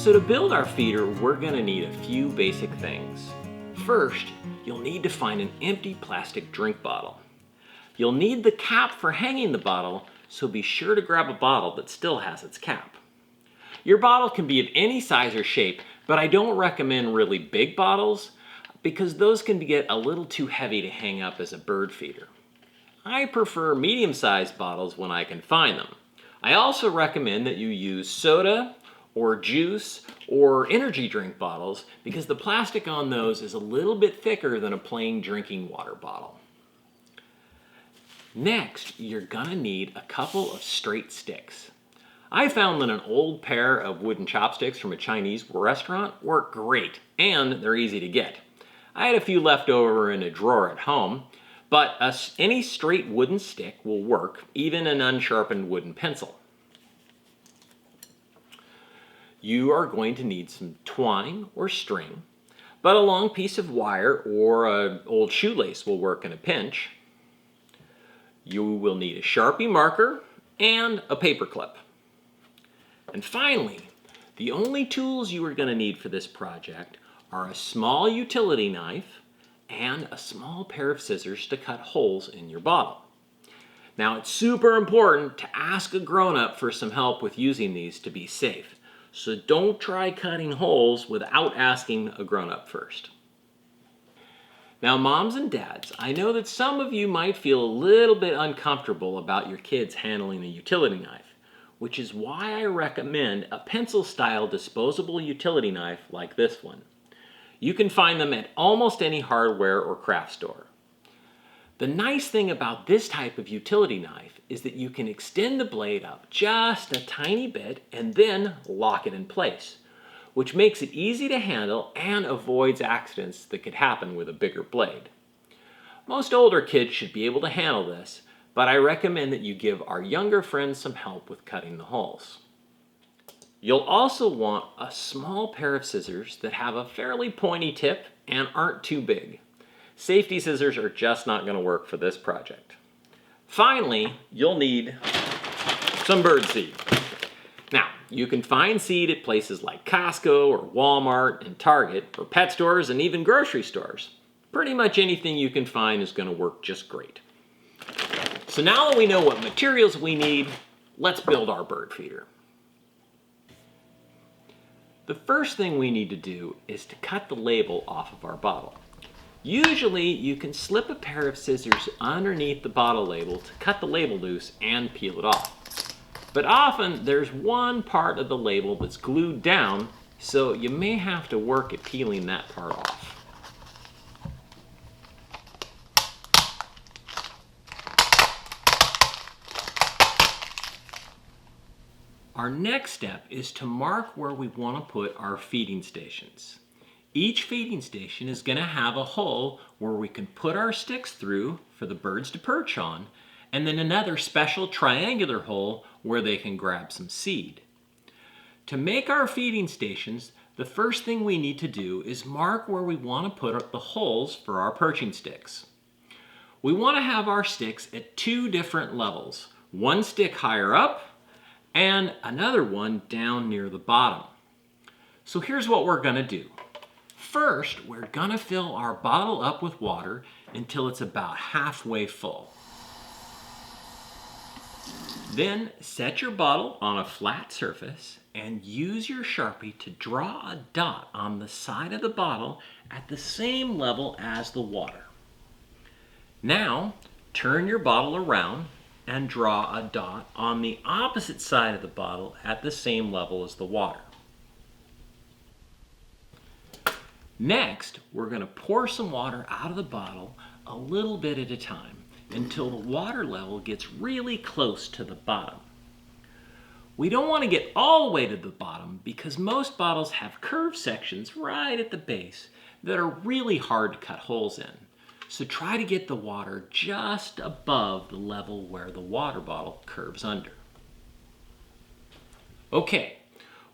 So to build our feeder, we're going to need a few basic things. First, you'll need to find an empty plastic drink bottle. You'll need the cap for hanging the bottle, so be sure to grab a bottle that still has its cap. Your bottle can be of any size or shape, but I don't recommend really big bottles because those can get a little too heavy to hang up as a bird feeder. I prefer medium-sized bottles when I can find them. I also recommend that you use soda or juice or energy drink bottles because the plastic on those is a little bit thicker than a plain drinking water bottle. Next, you're gonna need a couple of straight sticks. I found that an old pair of wooden chopsticks from a Chinese restaurant work great, and they're easy to get. I had a few left over in a drawer at home, but any straight wooden stick will work, even an unsharpened wooden pencil. You are going to need some twine or string, but a long piece of wire or an old shoelace will work in a pinch. You will need a Sharpie marker and a paper clip. And finally, the only tools you are going to need for this project are a small utility knife and a small pair of scissors to cut holes in your bottle. Now, it's super important to ask a grown-up for some help with using these to be safe. So don't try cutting holes without asking a grown-up first. Now, moms and dads, I know that some of you might feel a little bit uncomfortable about your kids handling a utility knife, which is why I recommend a pencil-style disposable utility knife like this one. You can find them at almost any hardware or craft store. The nice thing about this type of utility knife is that you can extend the blade up just a tiny bit and then lock it in place, which makes it easy to handle and avoids accidents that could happen with a bigger blade. Most older kids should be able to handle this, but I recommend that you give our younger friends some help with cutting the holes. You'll also want a small pair of scissors that have a fairly pointy tip and aren't too big. Safety scissors are just not going to work for this project. Finally, you'll need some bird seed. Now, you can find seed at places like Costco or Walmart and Target, or pet stores and even grocery stores. Pretty much anything you can find is going to work just great. So now that we know what materials we need, let's build our bird feeder. The first thing we need to do is to cut the label off of our bottle. Usually you can slip a pair of scissors underneath the bottle label to cut the label loose and peel it off. But often there's one part of the label that's glued down, so you may have to work at peeling that part off. Our next step is to mark where we want to put our feeding stations. Each feeding station is going to have a hole where we can put our sticks through for the birds to perch on, and then another special triangular hole where they can grab some seed. To make our feeding stations, the first thing we need to do is mark where we want to put the holes for our perching sticks. We want to have our sticks at two different levels, one stick higher up and another one down near the bottom. So here's what we're going to do. First, we're going to fill our bottle up with water until it's about halfway full. Then set your bottle on a flat surface and use your Sharpie to draw a dot on the side of the bottle at the same level as the water. Now, turn your bottle around and draw a dot on the opposite side of the bottle at the same level as the water. Next, we're going to pour some water out of the bottle a little bit at a time until the water level gets really close to the bottom. We don't want to get all the way to the bottom because most bottles have curved sections right at the base that are really hard to cut holes in. So try to get the water just above the level where the water bottle curves under. Okay,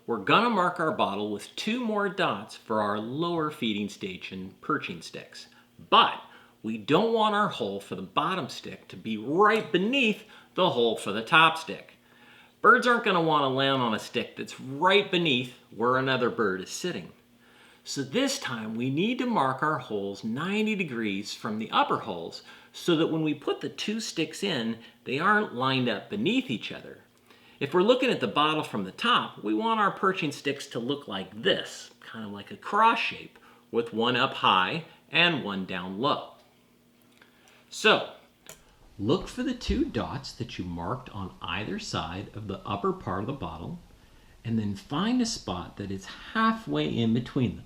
we're gonna mark our bottle with 2 more dots for our lower feeding station perching sticks. But we don't want our hole for the bottom stick to be right beneath the hole for the top stick. Birds aren't going to want to land on a stick that's right beneath where another bird is sitting. So this time we need to mark our holes 90 degrees from the upper holes so that when we put the two sticks in, they aren't lined up beneath each other. If we're looking at the bottle from the top, we want our perching sticks to look like this, kind of like a cross shape, with one up high and one down low. So, look for the two dots that you marked on either side of the upper part of the bottle, and then find a spot that is halfway in between them,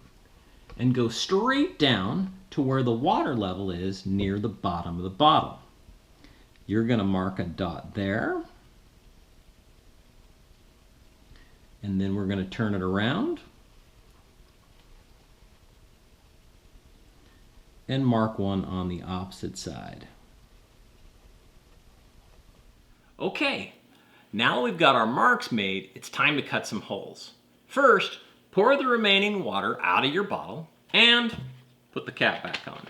and go straight down to where the water level is near the bottom of the bottle. You're going to mark a dot there, and then we're going to turn it around and mark one on the opposite side. Okay, now we've got our marks made, it's time to cut some holes. First, pour the remaining water out of your bottle and put the cap back on.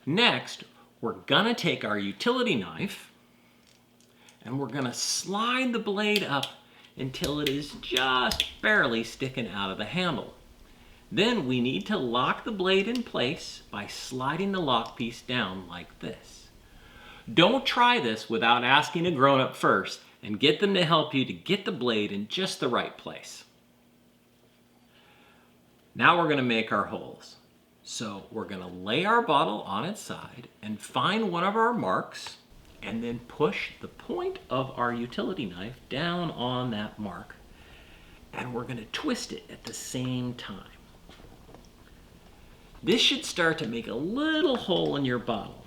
Next, we're gonna take our utility knife and we're gonna slide the blade up until it is just barely sticking out of the handle. Then we need to lock the blade in place by sliding the lock piece down like this. Don't try this without asking a grown-up first and get them to help you to get the blade in just the right place. Now we're going to make our holes. So we're going to lay our bottle on its side and find one of our marks and then push the point of our utility knife down on that mark. And we're going to twist it at the same time. This should start to make a little hole in your bottle.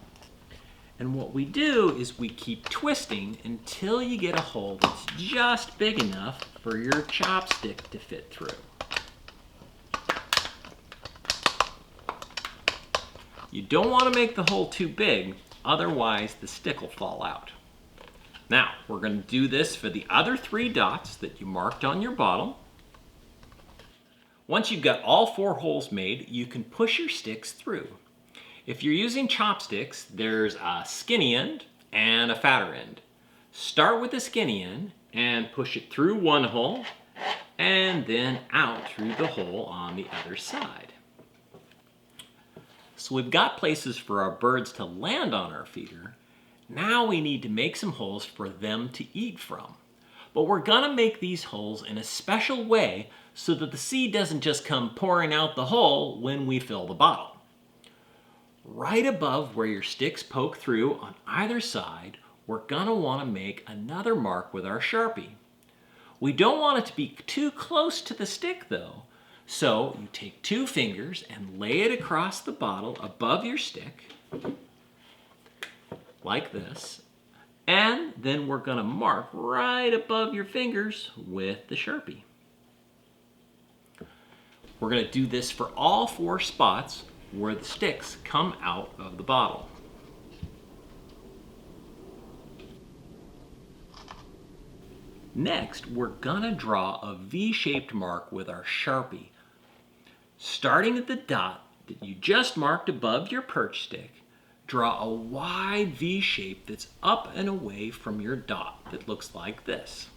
And what we do is we keep twisting until you get a hole that's just big enough for your chopstick to fit through. You don't want to make the hole too big, otherwise the stick will fall out. Now, we're going to do this for the other 3 dots that you marked on your bottle. Once you've got all 4 holes made, you can push your sticks through. If you're using chopsticks, there's a skinny end and a fatter end. Start with the skinny end and push it through one hole and then out through the hole on the other side. So we've got places for our birds to land on our feeder. Now we need to make some holes for them to eat from. But we're gonna make these holes in a special way so that the seed doesn't just come pouring out the hole when we fill the bottle. Right above where your sticks poke through on either side, we're gonna wanna make another mark with our Sharpie. We don't want it to be too close to the stick though, so you take 2 fingers and lay it across the bottle above your stick, like this, and then we're gonna mark right above your fingers with the Sharpie. We're going to do this for all 4 spots where the sticks come out of the bottle. Next, we're going to draw a V-shaped mark with our Sharpie. Starting at the dot that you just marked above your perch stick, draw a wide V shape that's up and away from your dot that looks like this.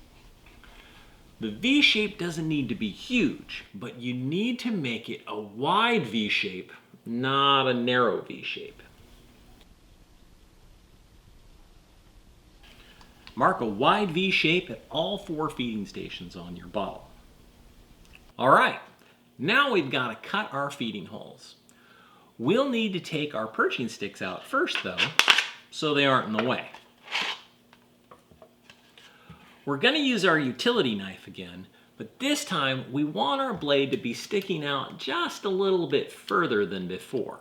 The V shape doesn't need to be huge, but you need to make it a wide V shape, not a narrow V shape. Mark a wide V shape at all 4 feeding stations on your bottle. All right, now we've got to cut our feeding holes. We'll need to take our perching sticks out first though, so they aren't in the way. We're going to use our utility knife again, but this time we want our blade to be sticking out just a little bit further than before.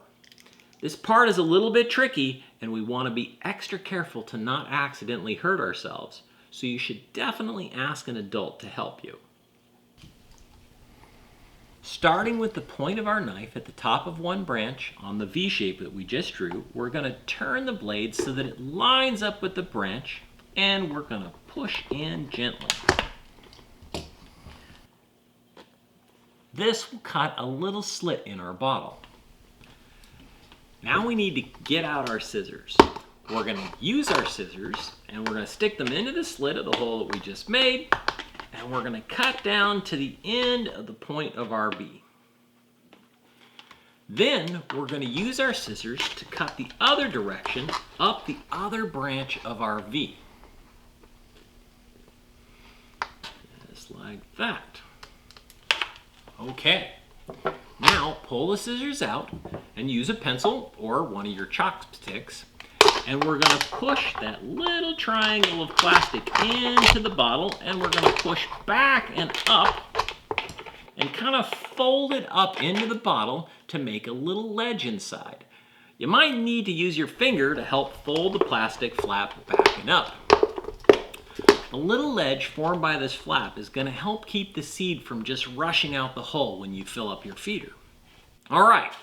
This part is a little bit tricky and we want to be extra careful to not accidentally hurt ourselves, so you should definitely ask an adult to help you. Starting with the point of our knife at the top of one branch on the V shape that we just drew, we're going to turn the blade so that it lines up with the branch, and we're going to push in gently. This will cut a little slit in our bottle. Now we need to get out our scissors. we're going to use our scissors and we're going to stick them into the slit of the hole that we just made, and we're going to cut down to the end of the point of our V. Then we're going to use our scissors to cut the other direction up the other branch of our V. Just like that. Okay. Now pull the scissors out and use a pencil or one of your chopsticks, and we're going to push that little triangle of plastic into the bottle, and we're going to push back and up and kind of fold it up into the bottle to make a little ledge inside. You might need to use your finger to help fold the plastic flap back and up. The little ledge formed by this flap is going to help keep the seed from just rushing out the hole when you fill up your feeder. All right,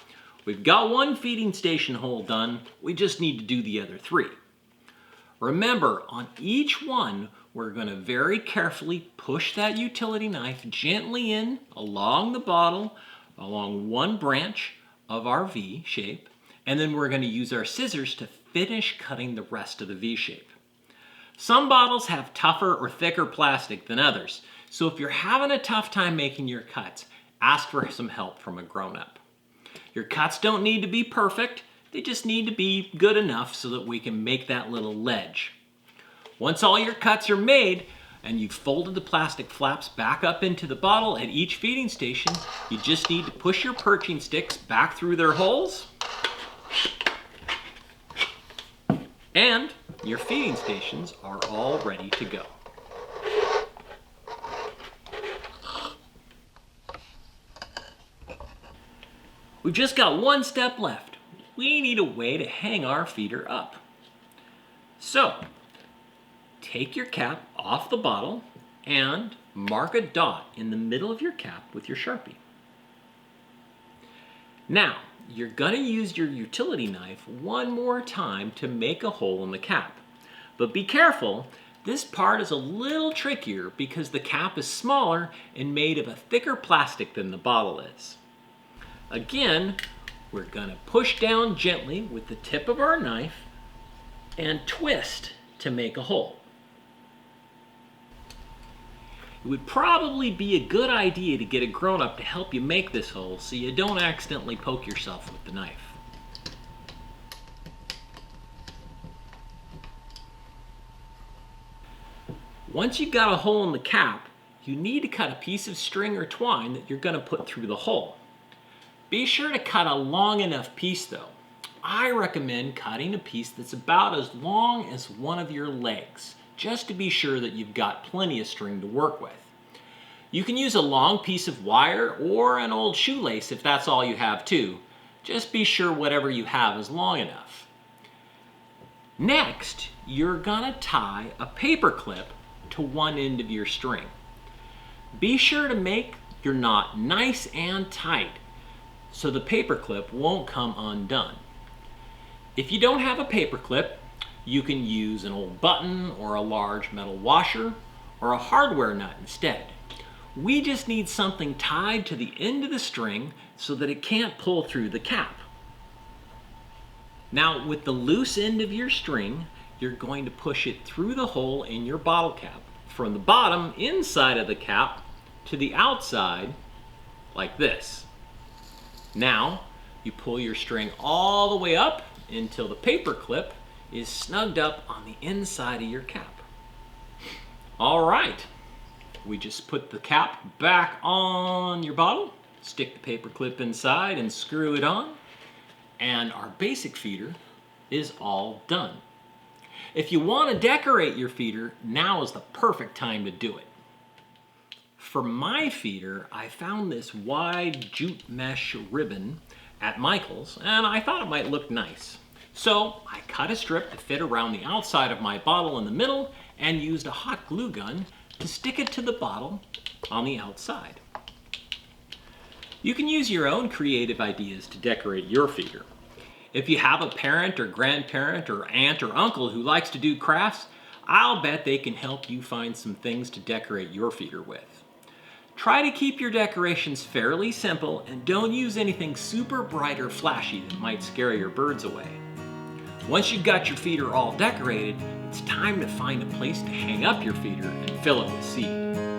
we've got one feeding station hole done. We just need to do the other 3. Remember, on each one, we're going to very carefully push that utility knife gently in along the bottle, along one branch of our V shape, and then we're going to use our scissors to finish cutting the rest of the V shape. Some bottles have tougher or thicker plastic than others, so if you're having a tough time making your cuts, ask for some help from a grown-up. Your cuts don't need to be perfect, they just need to be good enough so that we can make that little ledge. Once all your cuts are made and you've folded the plastic flaps back up into the bottle at each feeding station, you just need to push your perching sticks back through their holes, and your feeding stations are all ready to go. We've just got one step left. We need a way to hang our feeder up. So, take your cap off the bottle and mark a dot in the middle of your cap with your Sharpie. Now, you're going to use your utility knife one more time to make a hole in the cap. But be careful, this part is a little trickier because the cap is smaller and made of a thicker plastic than the bottle is. Again, we're going to push down gently with the tip of our knife and twist to make a hole. It would probably be a good idea to get a grown-up to help you make this hole so you don't accidentally poke yourself with the knife. Once you've got a hole in the cap, you need to cut a piece of string or twine that you're going to put through the hole. Be sure to cut a long enough piece though. I recommend cutting a piece that's about as long as one of your legs, just to be sure that you've got plenty of string to work with. You can use a long piece of wire or an old shoelace if that's all you have too. Just be sure whatever you have is long enough. Next, you're gonna tie a paper clip to one end of your string. Be sure to make your knot nice and tight so the paper clip won't come undone. If you don't have a paper clip, you can use an old button or a large metal washer or a hardware nut instead. We just need something tied to the end of the string so that it can't pull through the cap. Now with the loose end of your string, you're going to push it through the hole in your bottle cap, from the bottom inside of the cap to the outside like this. Now you pull your string all the way up until the paper clip is snugged up on the inside of your cap. All right, we just put the cap back on your bottle, stick the paper clip inside and screw it on, and our basic feeder is all done. If you want to decorate your feeder, now is the perfect time to do it. For my feeder, I found this wide jute mesh ribbon at Michael's, and I thought it might look nice. So I cut a strip to fit around the outside of my bottle in the middle and used a hot glue gun to stick it to the bottle on the outside. You can use your own creative ideas to decorate your feeder. If you have a parent or grandparent or aunt or uncle who likes to do crafts, I'll bet they can help you find some things to decorate your feeder with. Try to keep your decorations fairly simple and don't use anything super bright or flashy that might scare your birds away. Once you've got your feeder all decorated, it's time to find a place to hang up your feeder and fill it with seed.